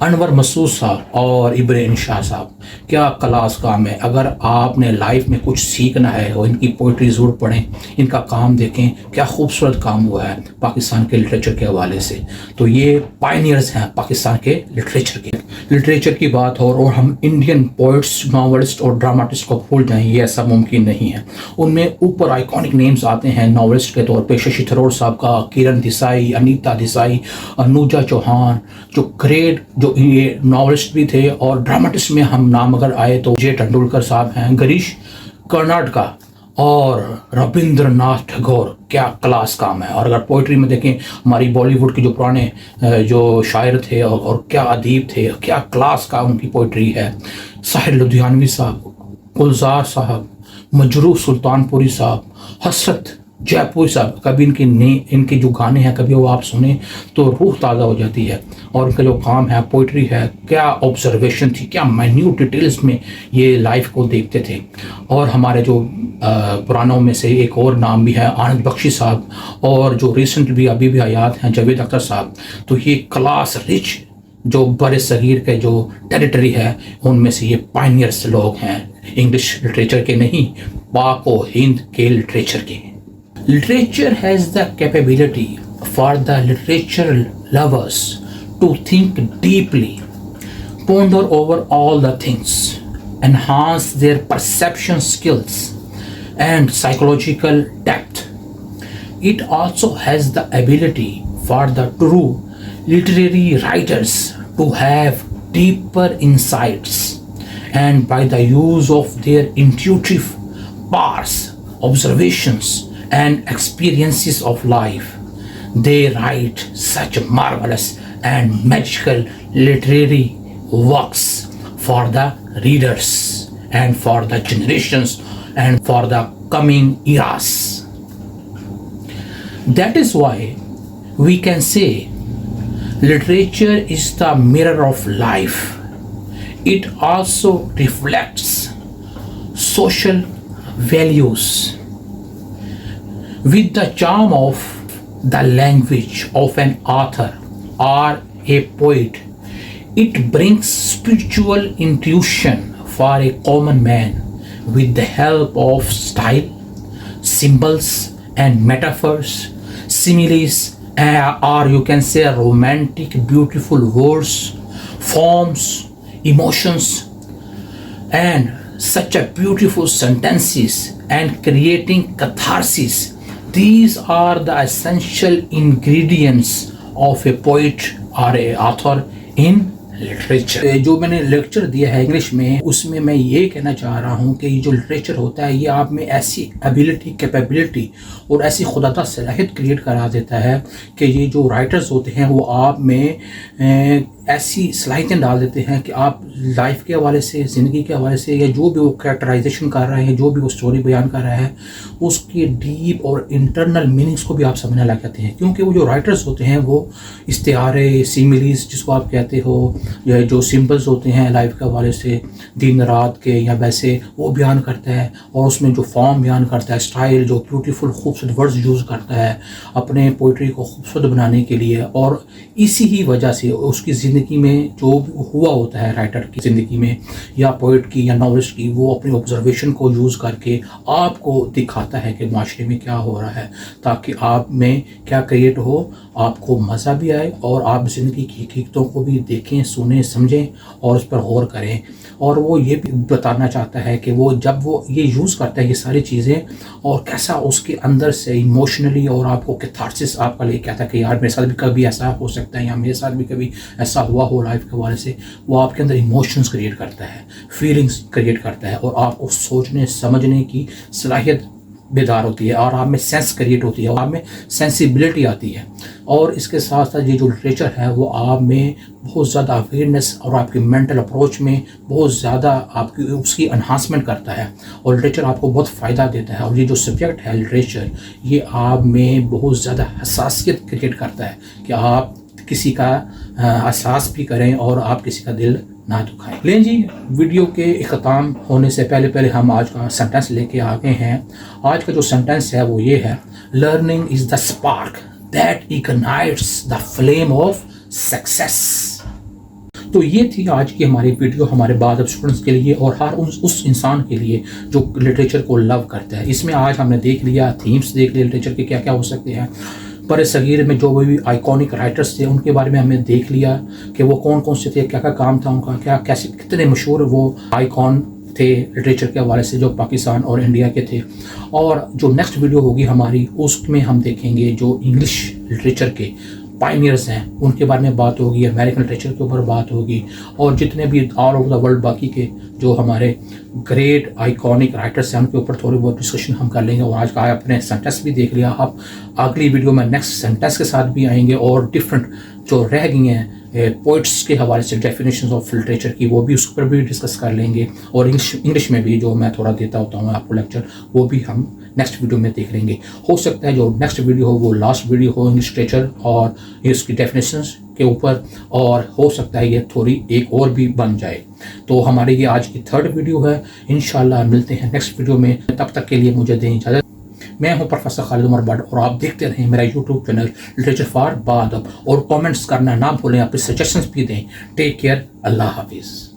انور مسعود صاحب اور ابن انشا صاحب، کیا کلاس کام ہے. اگر آپ نے لائف میں کچھ سیکھنا ہے اور ان کی پوئٹری ضرور پڑھیں، ان کا کام دیکھیں، کیا خوبصورت کام ہوا ہے پاکستان کے لٹریچر کے حوالے سے. تو یہ پائنیئرز ہیں پاکستان کے لٹریچر کی بات ہو اور ہم انڈین پوئٹس، ناولسٹ اور ڈراماٹسٹ کو بھول جائیں، یہ ایسا ممکن نہیں ہے. ان میں اوپر آئیکونک نیمز آتے ہیں ناولسٹ کے طور پہ ششی تھرور صاحب کا، کرن دیسائی، انیتا دیسائی، انوجا چوہان، جو گریٹ جو یہ ناولسٹ بھی تھے. اور ڈراماٹسٹ میں ہم نام اگر آئے تو جے ٹنڈولکر صاحب ہیں، گریش کرناٹکا اور ربندر ناتھ ٹھگور، کیا کلاس کام ہے. اور اگر پوئٹری میں دیکھیں ہماری بالی ووڈ کے جو پرانے جو شاعر تھے اور کیا ادیب تھے، کیا کلاس کا ان کی پوئٹری ہے. ساحر لدھیانوی صاحب، گلزار صاحب، مجروح سلطان پوری صاحب، حسرت جے پوری صاحب، کبھی ان کے جو گانے ہیں کبھی وہ آپ سنیں تو روح تازہ ہو جاتی ہے. اور ان کا جو کام ہے پوئٹری ہے، کیا آبزرویشن تھی، کیا مائنیوٹ ڈیٹیلز میں یہ لائف کو دیکھتے تھے. اور ہمارے جو پرانوں میں سے ایک اور نام بھی ہے آنند بخشی صاحب، اور جو ریسنٹ بھی ابھی بھی حیات ہیں جاوید اختر صاحب. تو یہ کلاس رچ جو بر صغیر کے جو ٹیریٹری ہے ان میں سے یہ پائنیئرس لوگ ہیں، انگلش لٹریچر کے نہیں، پاک و ہند کے لٹریچر کے. Literature has the capability for the literature lovers to think deeply, ponder over all the things, enhance their perception skills and psychological depth. It also has the ability for the true literary writers to have deeper insights, and by the use of their intuitive powers, observations, and experiences of life, they write such marvelous and magical literary works for the readers and for the generations and for the coming eras. That is why we can say literature is the mirror of life. It also reflects social values. With the charm of the language of an author or a poet, it brings spiritual intuition for a common man with the help of style, symbols and metaphors, similes, or you can say romantic, beautiful words, forms, emotions, and such a beautiful sentences, and creating catharsis. These are the essential ingredients of a poet or a author in literature. جو میں نے lecture دیا ہے English میں، اس میں میں یہ کہنا چاہ رہا ہوں کہ یہ جو لٹریچر ہوتا ہے یہ آپ میں ایسی ایبیلٹی، کیپیبلٹی اور ایسی خوددار صلاحیت کریٹ کرا دیتا ہے کہ یہ جو رائٹرز ہوتے ہیں وہ آپ میں ایسی صلاحیتیں ڈال دیتے ہیں کہ آپ لائف کے حوالے سے، زندگی کے حوالے سے، یا جو بھی وہ کریکٹرائزیشن کر رہے ہیں، جو بھی وہ اسٹوری بیان کر رہا ہے، اس کے ڈیپ اور انٹرنل میننگس کو بھی آپ سمجھنے لگ جاتے ہیں. کیونکہ وہ جو رائٹرز ہوتے ہیں وہ استعارے، سیملیز جس کو آپ کہتے ہو، یا جو سمبلز ہوتے ہیں لائف کے حوالے سے دن رات کے یا ویسے، وہ بیان کرتا ہے. اور اس میں جو فارم بیان کرتا ہے، اسٹائل، جو بیوٹیفل خوبصورت ورڈز یوز کرتا ہے اپنے پوئٹری کو خوبصورت بنانے کے لیے. اور اسی ہی وجہ سے اس کی زندگی میں جو بھی ہوا ہوتا ہے، رائٹر کی زندگی میں یا پوئٹ کی یا ناولسٹ کی، وہ اپنی آبزرویشن کو یوز کر کے آپ کو دکھاتا ہے کہ معاشرے میں کیا ہو رہا ہے، تاکہ آپ میں کیا کریٹ ہو، آپ کو مزہ بھی آئے اور آپ زندگی کی حقیقتوں کو بھی دیکھیں، سنیں، سمجھیں اور اس پر غور کریں. اور وہ یہ بھی بتانا چاہتا ہے کہ وہ جب وہ یہ یوز کرتا ہے یہ ساری چیزیں، اور کیسا اس کے اندر سے ایموشنلی اور آپ کو کیتھارسس آپ کا لے کے آتا ہے کہ یار میرے ساتھ بھی کبھی ایسا ہو سکتا ہے، یا میرے ساتھ بھی کبھی ایسا ہوا ہو لائف کے حوالے سے. وہ آپ کے اندر ایموشنز کریٹ کرتا ہے، فیلنگز کریٹ کرتا ہے، اور آپ کو سوچنے سمجھنے کی صلاحیت بیدار ہوتی ہے، اور آپ میں سینس کریٹ ہوتی ہے، اور آپ میں سینسیبلٹی آتی ہے. اور اس کے ساتھ ساتھ یہ جو لٹریچر ہے وہ آپ میں بہت زیادہ اویئرنیس اور آپ کی مینٹل اپروچ میں بہت زیادہ آپ کی اس کی انہانسمنٹ کرتا ہے. اور لٹریچر آپ کو بہت فائدہ دیتا ہے. اور یہ جو سبجیکٹ ہے لٹریچر، یہ آپ میں بہت زیادہ حساسیت کریٹ کرتا ہے کہ آپ کسی کا احساس بھی کریں اور آپ کسی کا دل نہ دکھائیں. لیں جی، ویڈیو کے اختتام ہونے سے پہلے ہم آج کا سینٹنس لے کے آگے ہیں. آج کا جو سینٹنس ہے وہ یہ ہے: learning is the spark that ignites the flame of success. تو یہ تھی آج کی ہماری ویڈیو ہمارے بعد اب اسٹوڈنٹس کے لیے اور ہر اس انسان کے لیے جو لٹریچر کو لو کرتا ہے. اس میں آج ہم نے دیکھ لیا تھیمس دیکھ لیے لٹریچر کے کیا کیا ہو سکتے ہیں. بر صغیر میں جو بھی آئیکونک رائٹرس تھے ان کے بارے میں ہم نے دیکھ لیا کہ وہ کون کون سے تھے, کیا کیا کام تھا ان کا, کیا کیسے کتنے مشہور وہ آئیکون تھے لٹریچر کے حوالے سے جو پاکستان اور انڈیا کے تھے. اور جو نیکسٹ ویڈیو ہوگی ہماری اس میں ہم دیکھیں گے جو انگلش لٹریچر کے پائنیئرز ہیں ان کے بارے میں بات ہوگی, امریکن لٹریچر کے اوپر بات ہوگی, اور جتنے بھی آل اوور دا ورلڈ باقی کے جو ہمارے گریٹ آئیکونک رائٹرس ہیں ان کے اوپر تھوڑی بہت ڈسکشن ہم کر لیں گے. اور آج کا آپ نے سینٹیکس بھی دیکھ لیا. اب اگلی ویڈیو میں نیکسٹ سینٹیکس کے ساتھ بھی آئیں گے اور ڈفرینٹ جو رہ گئی ہیں پوئٹس کے حوالے سے ڈیفینیشنز آف لٹریچر کی وہ بھی اس پر بھی ڈسکس کر لیں گے. اور انگلش میں بھی جو میں تھوڑا دیتا ہوتا ہوں آپ کو لیکچر وہ بھی ہم نیکسٹ ویڈیو میں دیکھ لیں گے. ہو سکتا ہے جو نیکسٹ ویڈیو ہو وہ لاسٹ ویڈیو ہو انگلش لٹریچر اور اس کی ڈیفینیشنز کے اوپر, اور ہو سکتا ہے یہ تھوڑی ایک اور بھی بن جائے. تو ہماری یہ آج کی 3rd ویڈیو ہے. انشاءاللہ ملتے ہیں نیکسٹ ویڈیو میں. تب تک کے لیے مجھے دیں اجازت. میں ہوں پروفیسر خالد عمر بٹ اور آپ دیکھتے رہیں میرا یوٹیوب چینل لٹریچر فار با ادب, اور کامنٹس کرنا نہ بھولیں, اپنے سجیشنز بھی دیں. ٹیک کیئر, اللہ حافظ.